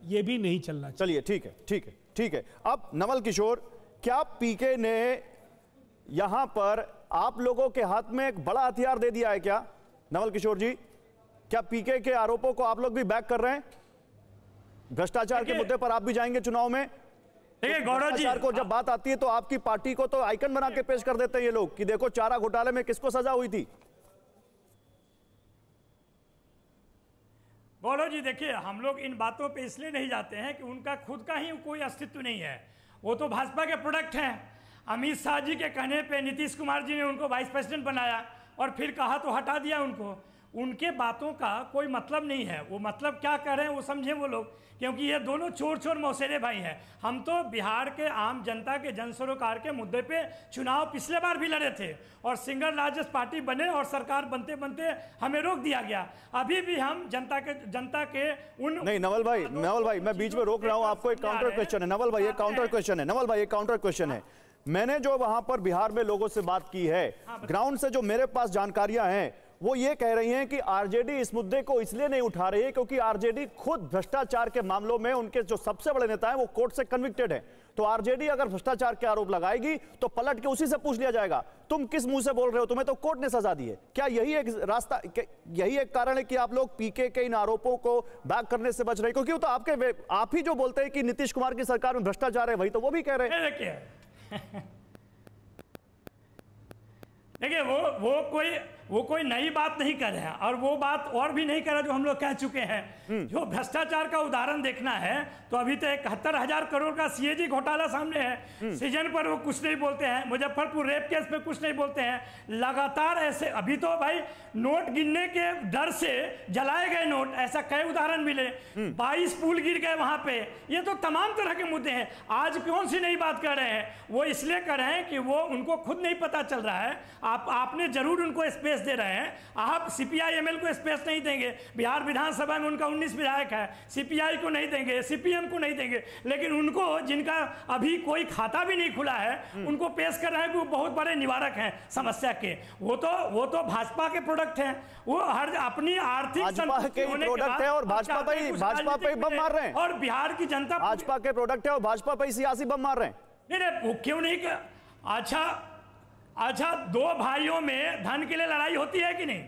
ये भी नहीं चलना चाहिए। चलिए ठीक है। अब नवल किशोर, क्या पीके ने यहां पर आप लोगों के हाथ में एक बड़ा हथियार दे दिया है क्या? नवल किशोर जी, क्या पीके के आरोपों को आप लोग भी बैक कर रहे हैं? भ्रष्टाचार के मुद्दे पर आप भी जाएंगे चुनाव में? गौरव जी, को जब बात आती है तो आपकी पार्टी को तो आइकन बना के पेश कर देते हैं ये लोग कि देखो चारा घोटाले में किसको सजा हुई थी। गौरव जी देखिए, हम लोग इन बातों पे इसलिए नहीं जाते हैं कि उनका खुद का ही कोई अस्तित्व नहीं है, वो तो भाजपा के प्रोडक्ट हैं। अमित शाह जी के कहने पे नीतीश कुमार जी ने उनको वाइस प्रेसिडेंट बनाया और फिर कहा तो हटा दिया उनको। उनके बातों का कोई मतलब नहीं है, वो मतलब क्या कह रहे हैं वो समझें वो लोग, क्योंकि ये दोनों चोर मौसेरे भाई हैं। हम तो बिहार के आम जनता के जन सरोकार के मुद्दे पे चुनाव पिछले बार भी लड़े थे और सिंगल लार्जेस्ट पार्टी बने और सरकार बनते बनते हमें रोक दिया गया। अभी भी हम जनता के उन नहीं नवल भाई मैं बीच में रोक रहा हूं आपको। एक काउंटर क्वेश्चन है नवल भाई, एक काउंटर क्वेश्चन है। मैंने जो वहां पर बिहार में लोगों से बात की है, ग्राउंड से जो मेरे पास जानकारियां हैं वो ये कह रही हैं कि आरजेडी इस मुद्दे को इसलिए नहीं उठा रही है क्योंकि आरजेडी खुद भ्रष्टाचार के मामलों में उनके जो सबसे बड़े नेता हैं वो कोर्ट से कन्विक्टेड हैं। तो आरजेडी अगर भ्रष्टाचार के आरोप लगाएगी तो पलट के उसी से पूछ लिया जाएगा, तुम किस मुंह से बोल रहे हो, तुम्हें तो कोर्ट ने सजा दी है। क्या यही एक रास्ता, यही एक कारण है कि आप लोग पीके के इन आरोपों को बैक करने से बच रहे हैं? क्योंकि वो तो आप ही जो बोलते हैं कि नीतीश कुमार की सरकार में भ्रष्टाचार है, वही तो वो भी कह रहे हैं। देखिए वो कोई नई बात नहीं कर रहे हैं, और वो बात और भी नहीं कर रहे जो हम लोग कह चुके हैं। जो भ्रष्टाचार का उदाहरण देखना है तो अभी तो 71,000 करोड़ का सीएजी घोटाला सामने है, सीजन पर वो कुछ नहीं बोलते हैं, मुजफ्फरपुर रेप केस पे कुछ नहीं बोलते हैं, लगातार ऐसे। अभी तो भाई नोट गिनने के डर से जलाए गए नोट, ऐसा कई उदाहरण मिले, 22 पुल गिर गए वहां पे। ये तो तमाम तरह के मुद्दे हैं। आज कौन सी नई बात कर रहे हैं? वो इसलिए कर रहे हैं कि वो उनको खुद नहीं पता चल रहा है। आपने जरूर उनको स्पेस दे रहे हैं, आप सीपीआई-एमएल को स्पेस नहीं देंगे। बिहार विधानसभा में उनका 19 विधायक है, सीपीआई को नहीं देंगे, सीपीएम को नहीं देंगे, लेकिन उनको जिनका अभी कोई खाता भी नहीं खुला है उनको पेश कर रहे हैं कि वो बहुत बड़े निवारक हैं समस्या के। वो तो भाजपा के प्रोडक्ट हैं, वो हर अपनी आर्थिक प्रोडक्ट है और भाजपा पे बम मार रहे हैं, और बिहार की जनता भाजपा के प्रोडक्ट है और भाजपा पे सियासी बम मार रहे हैं। नहीं वो क्यों नहीं कर? अच्छा, दो भाइयों में धन के लिए लड़ाई होती है कि नहीं?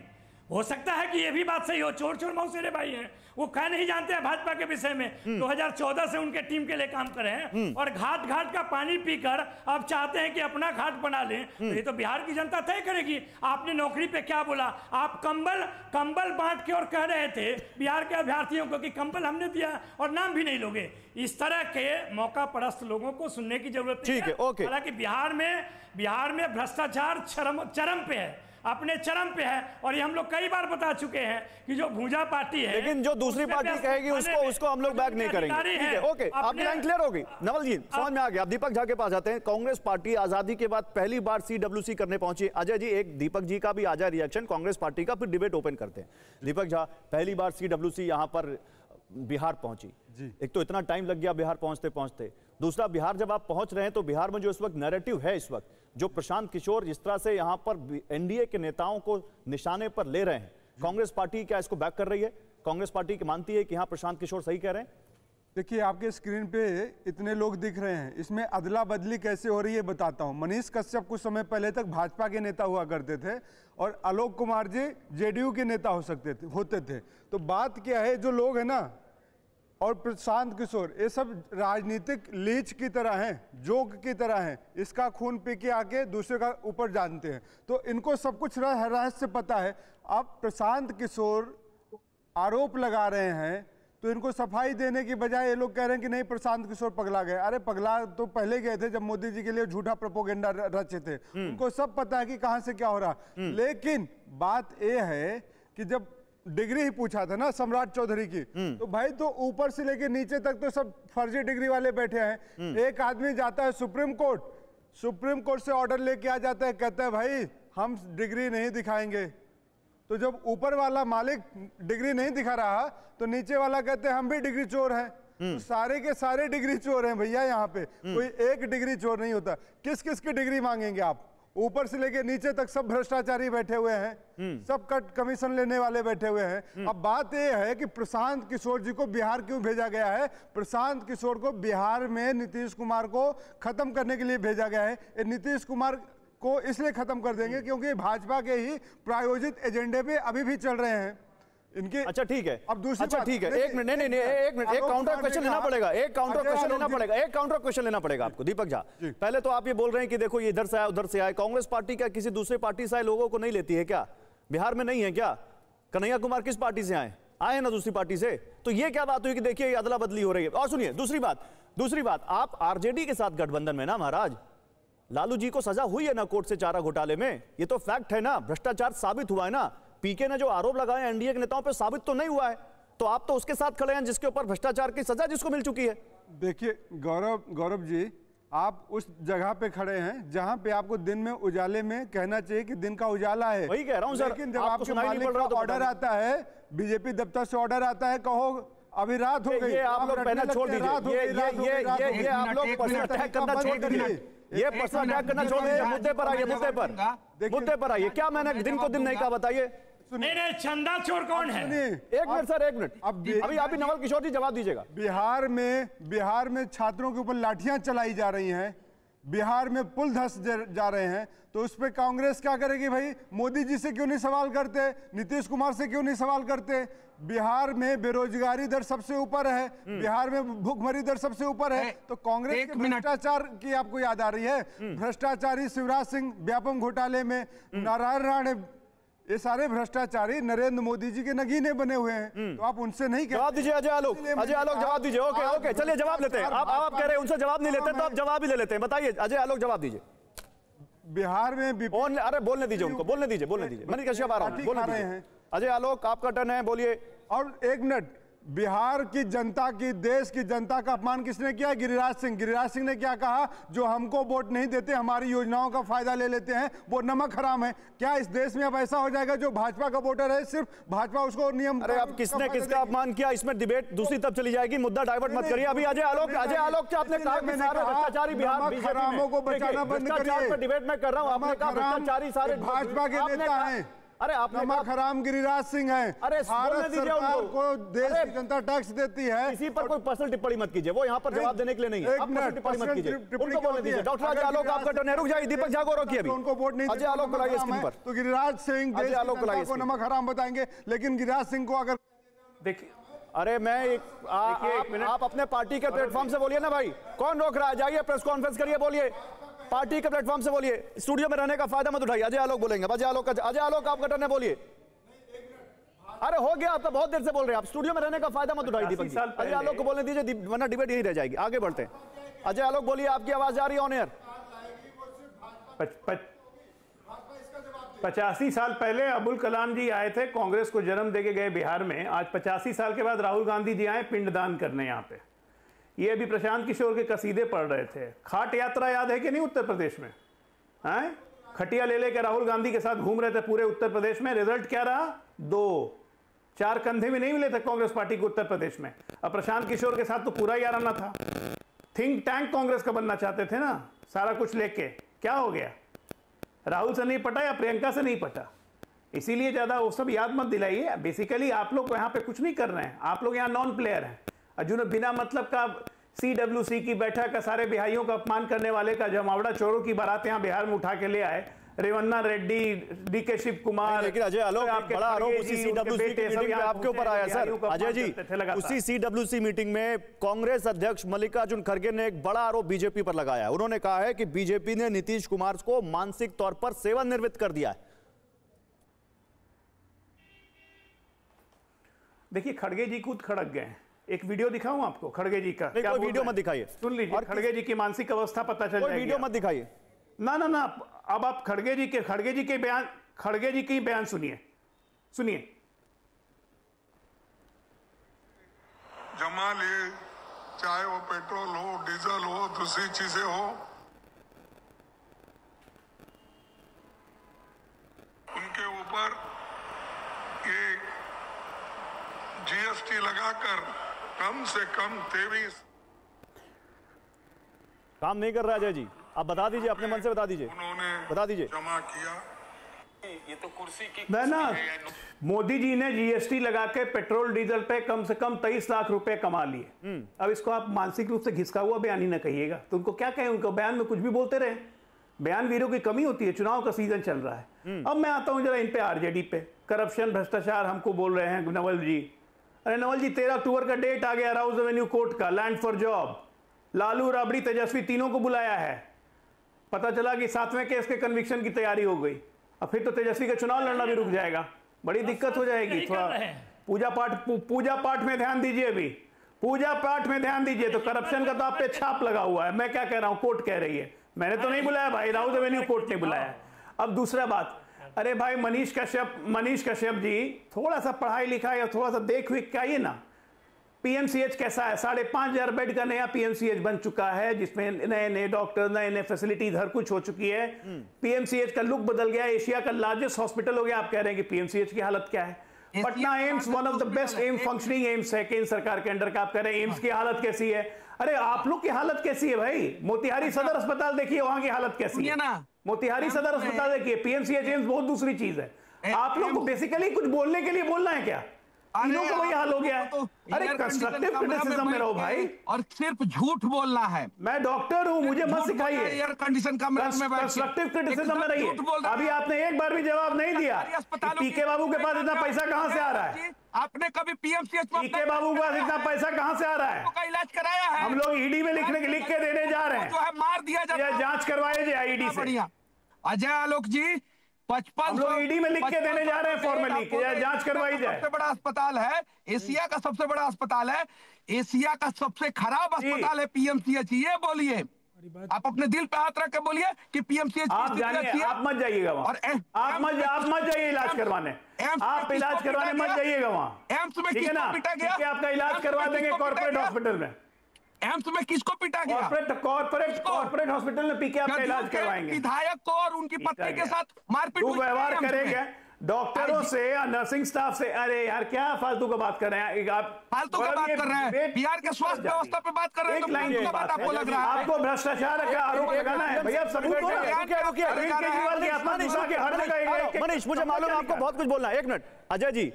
हो सकता है कि ये भी बात सही हो, चोर मौसेरे भाई हैं, वो क्या नहीं जानते हैं भाजपा के विषय में। 2014 से उनके टीम के लिए काम कर रहे हैं और घाट घाट का पानी पीकर अब चाहते हैं कि अपना घाट बना लें। तो ये तो बिहार की जनता तय करेगी। आपने नौकरी पे क्या बोला? आप कंबल बांट के और कह रहे थे बिहार के अभ्यर्थियों को कि कंबल हमने दिया और नाम भी नहीं लोगे। इस तरह के मौका परस्त लोगों को सुनने की जरूरत नहीं है। हालांकि बिहार में भ्रष्टाचार चरम पे है, अपने चरम पे है, और ये हम लोग कई बार बता चुके हैं कि जो भूजा पार्टी है, लेकिन जो दूसरी पार्टी कहेगी उसको हम लोग बैक नहीं करेंगे। ठीक है, ओके, आपकी लाइन क्लियर होगी। नवल जी समझ में आ गया। आप दीपक झा के पास जाते हैं। कांग्रेस पार्टी आजादी के बाद पहली बार सीडब्ल्यूसी करने पहुंची। अजय जी, एक दीपक जी का भी आ जाए रिएक्शन कांग्रेस पार्टी का, फिर डिबेट ओपन करते हैं। दीपक झा, पहली बार सीडब्ल्यूसी यहां पर बिहार पहुंची। एक तो इतना टाइम लग गया बिहार पहुंचते, दूसरा बिहार जब आप पहुंच रहे हैं तो बिहार में जो इस वक्त नैरेटिव है, इस वक्त जो प्रशांत किशोर जिस तरह से यहां पर एनडीए के नेताओं को निशाने पर ले रहे हैं, कांग्रेस पार्टी क्या इसको बैक कर रही है? कांग्रेस पार्टी मानती है कि यहां प्रशांत किशोर सही कह रहे हैं? देखिए, आपके स्क्रीन पे इतने लोग दिख रहे हैं, इसमें अदला बदली कैसे हो रही है बताता हूं। मनीष कश्यप कुछ समय पहले तक भाजपा के नेता हुआ करते थे और आलोक कुमार जी जेडीयू के नेता होते थे। तो बात क्या है, जो लोग हैं ना, और प्रशांत किशोर, ये सब राजनीतिक लीच की तरह हैं, जोक की तरह हैं। इसका खून पी के आके दूसरे का ऊपर जानते हैं, तो इनको सब कुछ रहस्य पता है। अब प्रशांत किशोर आरोप लगा रहे हैं तो इनको सफाई देने की बजाय ये लोग कह रहे हैं कि नहीं प्रशांत किशोर पगला गए। अरे पगला तो पहले गए थे जब मोदी जी के लिए झूठा प्रोपोगेंडा रचे थे। उनको सब पता है कि कहां से क्या हो रहा। लेकिन बात यह है कि जब डिग्री ही पूछा था ना सम्राट चौधरी की, तो भाई तो ऊपर से लेके नीचे तक तो सब फर्जी डिग्री वाले बैठे हैं। एक आदमी जाता है सुप्रीम कोर्ट से ऑर्डर लेके आ जाता है, कहता है भाई हम डिग्री नहीं दिखाएंगे। तो जब ऊपर वाला मालिक डिग्री नहीं दिखा रहा तो नीचे वाला कहते हैं हम भी डिग्री चोर हैं। तो सारे के सारे डिग्री चोर हैं भैया, यहाँ पे कोई एक डिग्री चोर नहीं होता। किस किस की डिग्री मांगेंगे आप? ऊपर से लेके नीचे तक सब भ्रष्टाचारी बैठे हुए हैं, सब कट कमीशन लेने वाले बैठे हुए हैं। अब बात यह है कि प्रशांत किशोर जी को बिहार क्यों भेजा गया है? प्रशांत किशोर को बिहार में नीतीश कुमार को खत्म करने के लिए भेजा गया है। नीतीश कुमार को इसलिए खत्म कर देंगे क्योंकि भाजपा के ही प्रायोजित एजेंडे पे अभी भी चल रहे हैं इनके। अच्छा ठीक है, अब दूसरी अच्छा ठीक है, एक मिनट, नहीं, एक मिनट, एक काउंटर क्वेश्चन लेना पड़ेगा, एक काउंटर क्वेश्चन लेना पड़ेगा आपको। दीपक झा, पहले तो आप ये बोल रहे हैं कि देखो ये इधर से आया उधर से आया, कांग्रेस पार्टी क्या किसी दूसरे पार्टी से आए लोगों को नहीं लेती है क्या? बिहार में नहीं है क्या? कन्हैया कुमार किस पार्टी से आए ना दूसरी पार्टी से। तो ये क्या बात हुई कि देखिए ये अदला बदली हो रही है? और सुनिए दूसरी बात, आप आरजेडी के साथ गठबंधन में ना महाराज, लालू जी को सजा हुई है ना कोर्ट से चारा घोटाले में, ये तो फैक्ट है ना, भ्रष्टाचार साबित हुआ है ना। पीके ने जो आरोप लगाए एनडीए के नेताओं पे साबित तो नहीं हुआ है, तो आप तो उसके साथ खड़े हैं जिसके ऊपर भ्रष्टाचार की सजा जिसको मिल चुकी है। देखिए गौरव जी, आप उस जगह पे खड़े हैं जहां पे आपको दिन में उजाले में कहना चाहिए कि दिन का उजाला है, वही कह रहा हूं सर। लेकिन जब आपके मालिक का ऑर्डर आता है, बीजेपी दफ्तर से ऑर्डर आता है, कहो अभी रात हो गई, ये आप लोग पहले छोड़ दीजिए, ये आप लोग पर्सनल अटैक करना छोड़ दीजिए, ये पर्सनल अटैक करना छोड़ दीजिए। मुद्दे पर आइए, मुद्दे पर आइए। क्या मैंने दिन को दिन नहीं कहा, बताइए नहीं, चंदा चोर कौन है? एक मिनट सर, एक मिनट। अभी अभी नवल किशोर जी जवाब दीजिएगा। बिहार में छात्रों के ऊपर लाठियां चलाई जा रही हैं, बिहार में पुल धस जा रहे हैं, तो उस पर कांग्रेस क्या करेगी भाई? मोदी जी से क्यों नहीं सवाल करते? नीतीश कुमार से क्यों नहीं सवाल करते? बिहार में बेरोजगारी दर सबसे ऊपर है, बिहार में भूखमरी दर सबसे ऊपर है, तो कांग्रेस के भ्रष्टाचार की आपको याद आ रही है? भ्रष्टाचारी शिवराज सिंह व्यापम घोटाले में, नारायण राणे, ये सारे भ्रष्टाचारी नरेंद्र मोदी जी के नगीने बने हुए हैं, तो आप उनसे नहीं जवाब दीजिए। अजय आलोक जवाब दीजिए। ओके ओके, चलिए जवाब लेते हैं। आप कह रहे हैं उनसे जवाब नहीं लेते, तो आप जवाब ही ले लेते हैं। बताइए अजय आलोक, जवाब दीजिए। बिहार में अरे बोलने दीजिए उनको, बोलने दीजिए। मनीष कश्यप आ रहा हूं, बोलने दीजिए। अजय आलोक आपका टर्न है, बोलिए। और एक मिनट, बिहार की जनता की, देश की जनता का अपमान किसने किया? गिरिराज सिंह ने क्या कहा? जो हमको वोट नहीं देते, हमारी योजनाओं का फायदा ले लेते हैं, वो नमक हराम है। क्या इस देश में अब ऐसा हो जाएगा जो भाजपा का वोटर है सिर्फ भाजपा उसको नियम? अरे अब किसने किसका अपमान किया, इसमें डिबेट दूसरी तरफ चली जाएगी, मुद्दा डाइवर्ट मत करिए। अभी अजय आलोक क्या आपने कहा? भ्रष्टाचारी बिहार हरामों को बचाना बंद करिए। डिबेट में कर रहा हूँ, आपने कहा भ्रष्टाचारी सारे भाजपा के नेता हैं। अरे आपने नमक हराम गिरिराज सिंह है। अरे भारत सरकार को देश की जनता टैक्स देती है। इसी पर कोई पर्सनल टिप्पणी मत कीजिए, वो यहाँ पर जवाब देने के लिए नहीं है। आप पर्सनल टिप्पणी मत कीजिए, उनको बोलने दीजिए। डॉक्टर अजय आलोक आपका टर्न है, रुक जाइए। दीपक झा को रोकिए अभी। उनको वोट नहीं, अजय आलोक को लाइए स्क्रीन पर। तो गिरिराज सिंह देश की जनता को नमक हराम बताएंगे, लेकिन गिरिराज सिंह को अगर देखिए, अरे मैं आप अपने पार्टी के प्लेटफॉर्म से बोलिए ना भाई, कौन रोक रहा है? जाइए प्रेस कॉन्फ्रेंस करिए, बोलिए, पार्टी के प्लेटफॉर्म से बोलिए। स्टूडियो में रहने का फायदा मत उठाइए। अजय आलोक बोलेंगे। अजय आलोक आपका टर्न है, बोलिए। अरे हो गया, आप तो बहुत देर से बोल रहे हैं, आप स्टूडियो में रहने का फायदा मत उठाइए। दीपक जी, अजय आलोक को बोलने दीजिए, वरना डिबेट यही रह जाएगी। आगे बढ़ते हैं। अजय आलोक बोलिए, आपकी आवाज आ रही है ऑन एयर। 85 साल पहले अबुल कलाम जी आए थे, कांग्रेस को जन्म देके गए बिहार में। आज 85 साल के बाद राहुल गांधी जी आए पिंडदान करने यहाँ पे। ये अभी प्रशांत किशोर के कसीदे पढ़ रहे थे। खाट यात्रा याद है कि नहीं उत्तर प्रदेश में? हैं, खटिया ले लेकर राहुल गांधी के साथ घूम रहे थे पूरे उत्तर प्रदेश में। रिजल्ट क्या रहा? 2-4 कंधे भी नहीं मिले थे कांग्रेस पार्टी को उत्तर प्रदेश में। अब प्रशांत किशोर के साथ तो पूरा याराना था। थिंक टैंक कांग्रेस का बनना चाहते थे ना, सारा कुछ लेके। क्या हो गया? राहुल से नहीं पटा या प्रियंका से नहीं पटा, इसीलिए ज्यादा वो सब याद मत दिलाइए। बेसिकली आप लोग यहाँ पे कुछ नहीं कर रहे हैं, आप लोग यहाँ नॉन प्लेयर हैं। अर्जुन बिना मतलब का CWC की बैठक का, सारे बिहारियों का अपमान करने वाले का जमावड़ा चोरों की बारात यहाँ बिहार में उठा के ले आए। रेवन्ना रेड्डी, DK शिव कुमार। लेकिन अजय आलोक, बड़ा आरोप उसी CWC की मीटिंग में आपके ऊपर आया सर। अजय जी, उसी CWC मीटिंग में कांग्रेस अध्यक्ष मल्लिकार्जुन खड़गे ने एक बड़ा आरोप बीजेपी पर लगाया। उन्होंने कहा है कि बीजेपी ने नीतीश कुमार को मानसिक तौर पर सेवानिवृत्त कर दिया है। देखिए, खड़गे जी खुद खड़क गए। एक वीडियो दिखाऊं आपको खड़गे जी का? क्या वीडियो मत दिखाइए, सुन लीजिए। खड़गे जी की मानसिक अवस्था पता चल जाएगी। वीडियो मत दिखाइए ना। अब आप खड़गे जी की बयान सुनिए। जमा लिए, चाहे वो पेट्रोल हो, डीजल हो, दूसरी चीजें हो, उनके ऊपर ये GST लगाकर कम से कम 23 काम नहीं कर रहा। अजय जी, आप बता दीजिए, अपने मन से बता दीजिए, बता दीजिए। जमा किया। ये तो कुर्सी की ना, मोदी जी ने GST लगा के पेट्रोल डीजल पे कम से कम 23 लाख रुपए कमा लिए। अब इसको आप मानसिक रूप से घिसका हुआ बयान ही ना कहिएगा, तो उनको क्या कहें? उनको बयान में कुछ भी बोलते रहे। बयान वीरों की कमी होती है, चुनाव का सीजन चल रहा है। अब मैं आता हूं जरा इन पे, RJD पे। करप्शन, भ्रष्टाचार हमको बोल रहे हैं नवल जी। अरे नवल जी, 13 अक्टूबर का डेट आ गया राउज एवेन्यू कोर्ट का, land for job. Lalu, Rabri, Tejashwi तीनों को बुलाया है। पता चला कि 7वें केस के कन्विक्शन की तैयारी हो गई। अब फिर तो तेजस्वी का चुनाव लड़ना भी रुक जाएगा, बड़ी दिक्कत हो जाएगी। थोड़ा पूजा पाठ में ध्यान दीजिए। अभी पूजा पाठ में ध्यान दीजिए। तो करप्शन का तो आप पे छाप लगा हुआ है। मैं क्या कह रहा हूं, कोर्ट कह रही है, मैंने तो नहीं बुलाया भाई, राउज एवेन्यू कोर्ट ने बुलाया। अब दूसरा बात, अरे भाई मनीष कश्यप जी, थोड़ा सा पढ़ाई लिखाई या थोड़ा सा देख विख के आइए ना। PMCH कैसा है? 5,500 बेड का नया PMCH बन चुका है, जिसमें नए डॉक्टर, नए फैसिलिटीज, हर कुछ हो चुकी है। PMCH का लुक बदल गया, एशिया का लार्जेस्ट हॉस्पिटल हो गया। आप कह रहे हैं कि PMCH की हालत क्या है? Patna AIIMS one of the best functioning AIIMS है केंद्र सरकार के अंडर का। आप कह रहे हैं एम्स की हालत कैसी है? अरे आप लोग की हालत कैसी है भाई? मोतिहारी सदर अस्पताल देखिए, वहां की हालत कैसी है? मोतिहारी सदर अस्पताल देखिए, PMCH एम्स बहुत दूसरी चीज है। आप लोग को बेसिकली कुछ बोलने के लिए बोलना है क्या? तीनों का वही हाल हो गया है। अरे कंस्ट्रक्टिव क्रिटिसिज्म में रहो भाई, और सिर्फ झूठ बोलना है। मैं डॉक्टर हूं, मुझे मत सिखाइए। एयर कंडीशन कमरे में कंस्ट्रक्टिव क्रिटिसिज्म में रहिए। अभी आपने एक बार भी जवाब नहीं दिया। पीके बाबू के पास इतना पैसा कहां से आ रहा है? आपने कभी पीएमसीएच में पीके बाबू के पास इतना पैसा कहां से आ रहा है? का इलाज कराया है? हम लोग ईडी में लिख के देने जा रहे हैं, जो है मार दिया जाता है। जांच करवाए जाए ईडी से। बढ़िया अजय आलोक जी, 55 हम लोग ईडी में लिख के देने जा रहे हैं फॉर्मली कि जांच करवाई जाए। सबसे बड़ा अस्पताल है, एशिया का सबसे बड़ा अस्पताल है, एशिया का सबसे खराब अस्पताल है पीएमसीएच। ये बोलिए, आप अपने दिल पे हाथ रख के बोलिए कि पीएमसीएच आप जानिए, आप मत जाइएगा वहाँ। और आप मत जाइए इलाज करवाने। आप इलाज करवाने मत जाइएगा वहाँ। एम्स में ठीक है ना? पिटा गया? आपका इलाज करवा देंगे कॉर्पोरेट हॉस्पिटल में। एम्स में किसको पिटा गया? कॉर्पोरेट हॉस्पिटल में पीके आपका इलाज करवाएंगे। विधायक को और उनकी पत्नी के साथ मारपीट हुई, व्यवहार करेंगे डॉक्टरों से, नर्सिंग स्टाफ से। अरे यार क्या फालतू का बात कर रहे हैं आप? फालतू का बात कर रहे हैं? बिहार के स्वास्थ्य व्यवस्था पे बात कर रहे हैं तो लाइन की बात आपको लग रहा है? आपको भ्रष्टाचार का आरोप लगाना है भैया। मनीष, मुझे मालूम है आपको बहुत कुछ बोलना है। एक मिनट अजय जी,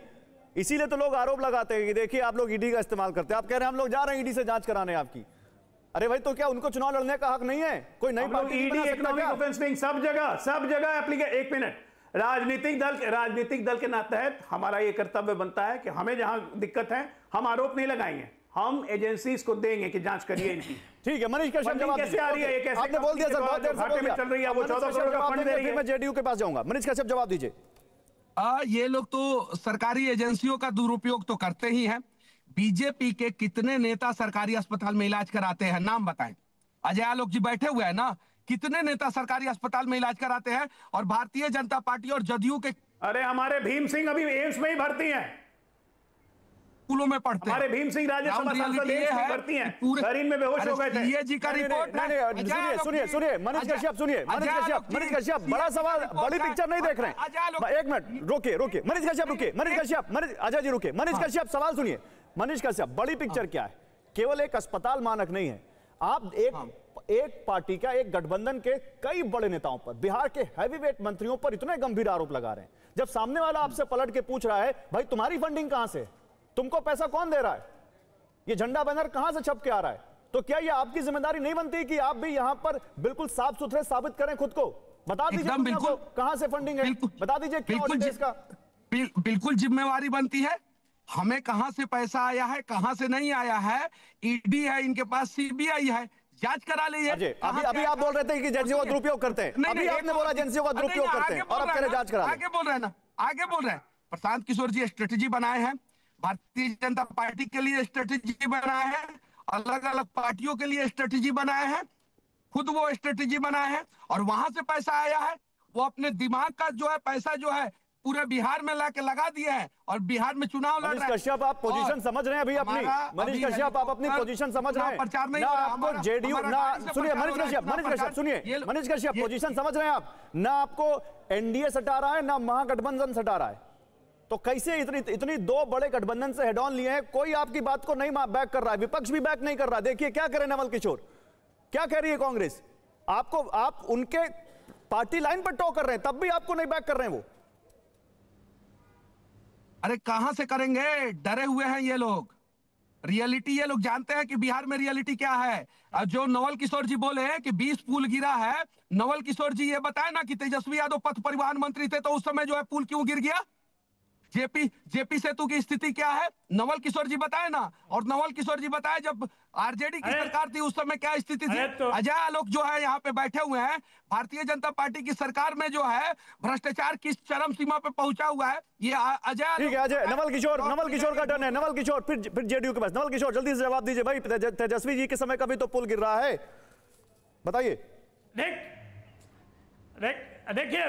इसीलिए तो लोग आरोप लगाते हैं कि देखिए आप लोग ईडी का इस्तेमाल करते हैं। आप कह रहे हैं हम लोग जा रहे हैं ईडी से जांच कराने आपकी। अरे भाई तो क्या उनको चुनाव लड़ने का हक नहीं है? कोई नई पार्टी ईडी इकोनॉमिक ऑफेंसिंग सब जगह एप्लीकेशन। एक मिनट, राजनीतिक दल के तहत हमारा ये कर्तव्य बनता है कि हमें जहां दिक्कत है हम आरोप नहीं लगाएंगे, हम एजेंसीज को देंगे कि जांच करिए इनकी। ठीक है मनीष का जवाब कैसे आ रही है? ये कैसे आपने बोल दिया सर, बहुत देर से बोल दिया। चल रही है वो 14 करोड़ का फंड दे रही है। मैं जेडीयू के पास जाऊंगा। मनीष कश्यप जवाब दीजिए। ये लोग तो सरकारी एजेंसियों का दुरुपयोग तो करते ही हैं। बीजेपी के कितने नेता सरकारी अस्पताल में इलाज कराते हैं? नाम बताएं। अजय आलोक जी बैठे हुए हैं ना, कितने नेता सरकारी अस्पताल में इलाज कराते हैं? और भारतीय जनता पार्टी और जदयू के, अरे हमारे भीम सिंह अभी एम्स में ही भर्ती हैं, स्कूलों में पढ़ते हैं। हमारे भीम सिंह राज्यसभा सांसद एम्स में भर्ती हैं, शरीर में बेहोश हो गए थे। ये जी का रिपोर्ट सुनिए मनीष कश्यप, सुनिए मनीष कश्यप बड़ा सवाल, बड़ी पिक्चर नहीं देख रहे हैं। एक मिनट रोकिए मनीष कश्यप, रुकिए मनीष कश्यप, अजय जी रुकिए। मनीष कश्यप सवाल सुनिए। मनीष कश्यप, बड़ी पिक्चर क्या है? केवल एक अस्पताल मानक नहीं है। आप एक पार्टी का, एक गठबंधन के कई बड़े नेताओं पर, बिहार के हैवीवेट मंत्रियों पर इतने गंभीर आरोप लगा रहे हैं। जब सामने वाला आपसे पलट के पूछ रहा है भाई तुम्हारी फंडिंग कहां से, तुमको पैसा कौन दे रहा है, ये झंडा बैनर कहां से छप के आ रहा है, तो क्या ये आपकी जिम्मेदारी नहीं बनती कि आप भी यहां पर बिल्कुल साफ सुथरे साबित करें खुद को? बता दीजिए बिल्कुल कहां से फंडिंग है, बता दीजिए क्या ऑडिट का। बिल्कुल जिम्मेवारी बनती है। हमें कहां से पैसा आया है, कहां से नहीं आया है, ईडी है इनके पास, सीबीआई है, जांच करा लीजिए। अभी आप बोल रहे थे कि एजेंसियों का दुरुपयोग करते हैं। अभी आपने बोला एजेंसियों का दुरुपयोग करते हैं और अब कह रहे जांच करा। आगे बोल रहे हैं ना, आगे बोल रहे हैं। प्रशांत किशोर जी स्ट्रेटेजी बनाए हैं, भारतीय जनता पार्टी के लिए स्ट्रेटेजी बनाए हैं, अलग अलग पार्टियों के लिए स्ट्रेटेजी बनाए हैं, खुद वो स्ट्रेटेजी बनाए हैं और वहां से पैसा आया है। वो अपने दिमाग का जो है पैसा जो है पूरे बिहार में लाके लगा दिया है और बिहार में चुनाव लड़ रहे हैं। मनीष कश्यप आप पोजीशन समझ रहे हैं अभी अपनी? मनीष कश्यप आप अपनी पोजीशन समझ रहे हैं? ना आपको जेडीयू, ना सुनिए मनीष कश्यप सुनिए मनीष कश्यप, पोजीशन समझ रहे हैं आप? ना आपको एनडीए सटा रहा है, ना महागठबंधन सटा रहा है, तो कैसे इतनी दो बड़े गठबंधन से हेड ऑन लिए हैं, कोई आपकी बात को नहीं बैक कर रहा है, विपक्ष भी बैक नहीं कर रहा है। देखिए क्या करें नवल किशोर, क्या कह रही है कांग्रेस आपको, आप उनके पार्टी लाइन पर टॉक कर रहे हैं तब भी आपको नहीं बैक कर रहे हैं वो। अरे कहां से करेंगे, डरे हुए हैं ये लोग। रियलिटी ये लोग जानते हैं कि बिहार में रियलिटी क्या है। जो नवल किशोर जी बोले हैं कि 20 पुल गिरा है, नवल किशोर जी ये बताए ना कि तेजस्वी यादव पथ परिवहन मंत्री थे तो उस समय जो है पुल क्यों गिर गया? जेपी सेतु की स्थिति क्या है, नवल किशोर जी बताए ना। और नवल किशोर जी बताए जब आरजेडी की सरकार थी उस समय क्या स्थिति थी। अजय आलोक जो है यहाँ पे बैठे हुए हैं, भारतीय जनता पार्टी की सरकार में जो है भ्रष्टाचार किस चरम सीमा पे पहुंचा हुआ है ये अजय। ठीक है अजय, नवल किशोर का टर्न है। नवल किशोर फिर जेडीयू के पास। नवल किशोर जल्दी से जवाब दीजिए भाई, तेजस्वी जी के समय कभी तो पुल गिर रहा है, बताइए। देखिए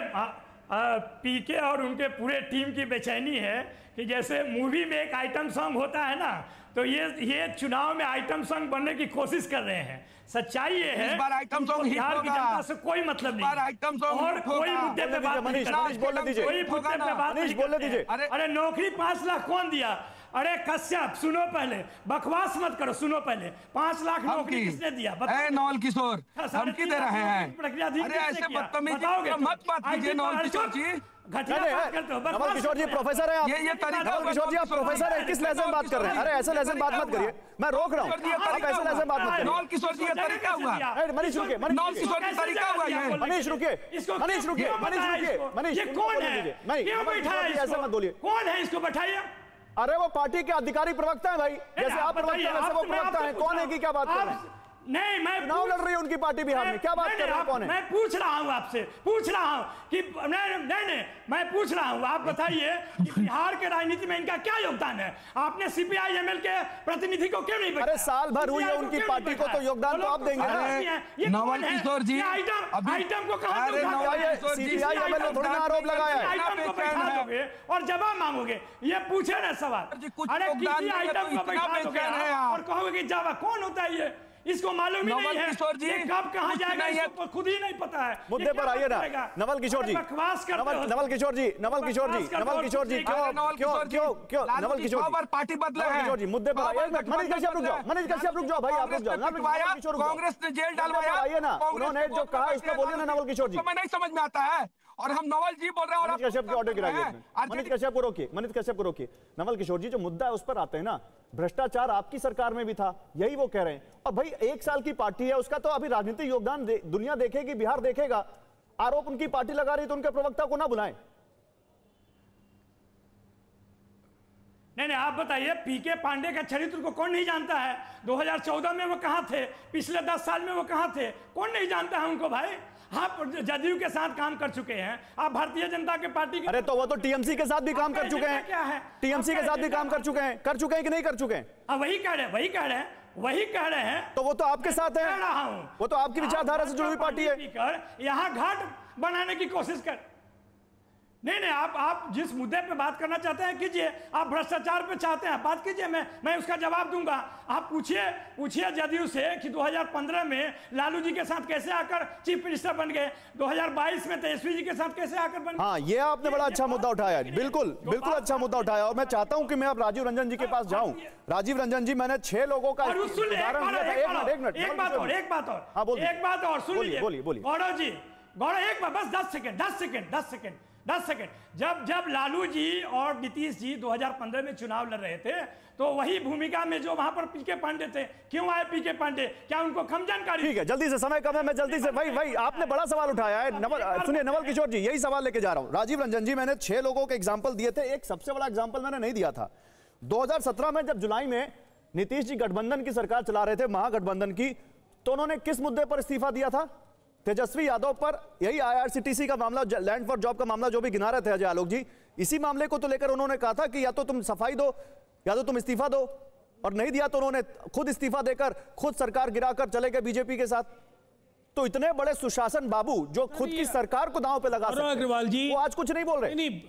पीके और उनके पूरे टीम की बेचैनी है कि जैसे मूवी में एक आइटम सॉन्ग होता है ना, तो ये चुनाव में आइटम सॉन्ग बनने की कोशिश कर रहे हैं। सच्चाई ये है, इस बार आइटम सॉन्ग बिहार की जनता से कोई मतलब नहीं, आइटम सॉन्ग और कोई मुद्दे पे बात नहीं करना, मनीष बोलने दीजिए, कोई मुद्दे पे बात नहीं करते। अरे नौकरी 5 लाख कौन दिया? अरे कश्यप सुनो पहले, बकवास मत करो, सुनो पहले, 5 लाख नौकरी किसने दिया? नवल किशोर हम की दे रहे हैं? प्रक्रिया अरे ऐसे बदतमीजी मत बात कीजिए नवल किशोर जी। घटिया बात करते हो। नवल किशोर जी प्रोफेसर है आप। ये तरीका नवल किशोर जी आप प्रोफेसर है, किस लहजे में बात कर रहे हैं? अरे ऐसे लहजे में बात मत करिए, मैं रोक रहा हूँ, आप ऐसे लहजे में बात मत करिए। नवल किशोर जी ये तरीका हुआ, मनीष रुकिए, नवल किशोर जी तरीका हुआ ये। मनीष रुकिए, मनीष रुकिए, मनीष रुकिए, मनीष ये कौन है? क्यों बैठाया इसको? ऐसे मत बोलिए। कौन है इसको बैठाइए? अरे वो पार्टी के अधिकारी प्रवक्ता है भाई, जैसे आप प्रवक्ता हैं वैसे वो प्रवक्ता है। कौन है कि क्या बात कर रहे हैं? नहीं, मैं चुनाव लड़ रही है उनकी पार्टी बिहार में, क्या बात कर रहे हैं? कौन है? मैं पूछ रहा हूँ आपसे, पूछ रहा हूँ कि नहीं, मैं पूछ रहा हूँ, आप बताइए कि बिहार के राजनीति में इनका क्या योगदान है? आपने सीपीआई एमएल के प्रतिनिधि को क्यों नहीं? अरे साल भर हुई है उनकी पार्टी को, तो योगदान तो आप देंगे ना। नवल किशोर जी आइटम को कहाँ सीपीआई एमएल ने थोड़ा आरोप लगाया है, आइटम को बैठा दोगे और जवाब मांगोगे, ये पूछे ना सवाल। अरे किसी आइटम को बैठा दोगे और कहोगे कि जवाब कौन होता है ये? इसको मालूम ही नहीं है ये कब कहां जाएगा, इसको खुद ही नहीं पता है। मुद्दे पर आइए ना नवल किशोर जी, नवल किशोर जी, नवल किशोर जी, नवल किशोर जी, क्यों नवल किशोर जी पार्टी बदले हैं? किशोर जी मुद्दे पर आइए। मनीष कश्यप रुक जाओ, मनीष कश्यप रुक जाओ भाई, आप रुक जाओ। नवल किशोर कांग्रेस ने जेल डलवाया, आइए ना, उन्होंने जो कहा उसको बोलिए ना नवल किशोर जी। हमें नहीं समझ में आता है और हम नवल जी बोल रहे हैं। मनीष कश्यप की ऑडियो गिराइए, मनीष कश्यप को रोकिए, मनीष कश्यप को रोकिए। नवल किशोर जी जो मुद्दा है उस पर आते हैं ना, भ्रष्टाचार आपकी सरकार में भी था, यही वो कह रहे हैं। और भाई 1 साल की पार्टी है, उसका तो अभी राजनीतिक योगदान दुनिया देखेगी, बिहार देखेगा। आरोप उनकी पार्टी लगा रही तो उनके प्रवक्ता को ना बुलाएं। नहीं, आप बताइए, पीके पांडे का चरित्र को कौन नहीं जानता है? 2014 में वो कहां थे? पिछले 10 साल में वो कहां थे? कौन नहीं जानता है उनको भाई? आप जदयू के साथ काम कर चुके हैं, आप भारतीय जनता के पार्टी के। अरे तो वो तो टीएमसी के साथ भी काम कर चुके हैं। क्या है? टीएमसी के साथ भी काम कर चुके हैं कि नहीं कर चुके हैं? वही कह रहे हैं। तो वो तो आपके साथ है, रहा हूं, वो तो आपकी विचारधारा से जुड़ी हुई पार्टी है। यहाँ घाट बनाने की कोशिश कर। नहीं, आप जिस मुद्दे पे बात करना चाहते हैं कीजिए। आप भ्रष्टाचार पे चाहते हैं बात कीजिए, मैं उसका जवाब दूंगा। आप पूछिए जदयू से कि 2015 में लालू जी के साथ कैसे आकर चीफ मिनिस्टर बन गए, 2022 में तेजस्वी जी के साथ कैसे आकर बन गए। हाँ, ये आपने बड़ा अच्छा मुद्दा उठाया, बिल्कुल अच्छा मुद्दा उठाया। और मैं चाहता हूं कि मैं अब राजीव रंजन जी के पास जाऊं। राजीव रंजन जी, मैंने 6 लोगों का उदाहरण दिया था। एक बात और सुन लीजिए गौरव जी, एक बार बस 10 सेकंड। जब लालू जी और नीतीश जी 2015 में चुनाव लड़ रहे थे तो वही भूमिका में जो वहां पर पीके पांडे थे, क्यों आए पीके पांडे? क्या उनको कम जानकारी? ठीक है, जल्दी से, समय कम है, मैं जल्दी से भाई आपने बड़ा सवाल उठाया है। सुनिए नवल किशोर जी, यही सवाल लेके जा रहा हूं। राजीव रंजन जी, मैंने 6 लोगों के एग्जाम्पल दिए थे, एक सबसे बड़ा एग्जाम्पल मैंने नहीं दिया था। 2017 में जब जुलाई में नीतीश जी गठबंधन की सरकार चला रहे थे, महागठबंधन की, तो उन्होंने किस मुद्दे पर इस्तीफा दिया था? तेजस्वी यादव पर, यही आईआरसीटीसी का मामला, लैंड फॉर जॉब का मामला जो भी गिना रहे थे अजय आलोक जी, इसी मामले को तो लेकर उन्होंने कहा था कि या तो तुम सफाई दो या तो तुम इस्तीफा दो, और नहीं दिया तो उन्होंने खुद इस्तीफा देकर खुद सरकार गिराकर चले गए बीजेपी के साथ। तो इतने बड़े सुशासन बाबू जो खुद की सरकार को दांव पे लगा सकते हैं, अग्रवाल जी वो आज कुछ नहीं बोल रहे। नहीं,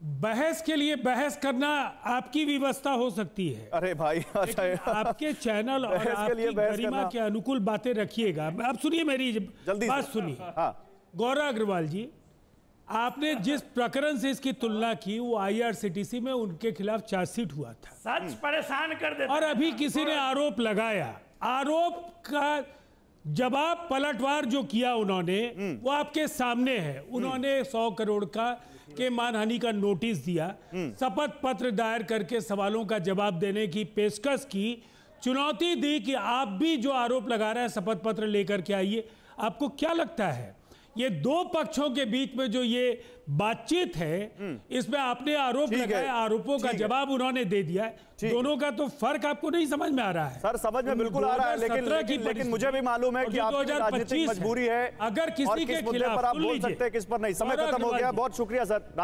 बहस के लिए बहस करना आपकी व्यवस्था हो सकती है। अरे भाई, आपके चैनल और आपकी गरिमा के अनुकूल बातें रखिएगा। अब सुनिए मेरी बात सुनिए। गौरव अग्रवाल जी, आपने जिस प्रकरण से इसकी तुलना की वो आईआरसीटीसी में उनके खिलाफ चार्जशीट हुआ था। सच परेशान कर देता। और अभी किसी ने आरोप लगाया, आरोप का जवाब पलटवार जो किया उन्होंने वो आपके सामने है। उन्होंने 100 करोड़ के मानहानि का नोटिस दिया, शपथ पत्र दायर करके सवालों का जवाब देने की पेशकश की, चुनौती दी कि आप भी जो आरोप लगा रहे हैं शपथ पत्र लेकर के आइए। आपको क्या लगता है ये 2 पक्षों के बीच में जो ये बातचीत है, इसमें आपने आरोप लगाया, आरोपों का जवाब उन्होंने दे दिया है, दोनों का तो फर्क आपको नहीं समझ में आ रहा है? सर समझ में बिल्कुल आ रहा है, लेकिन मुझे भी मालूम है कि आपकी राजनीतिक मजबूरी है। अगर किसी के खिलाफ आप बोल सकते हैं, किस पर नहीं। समय खत्म हो गया, बहुत शुक्रिया सर।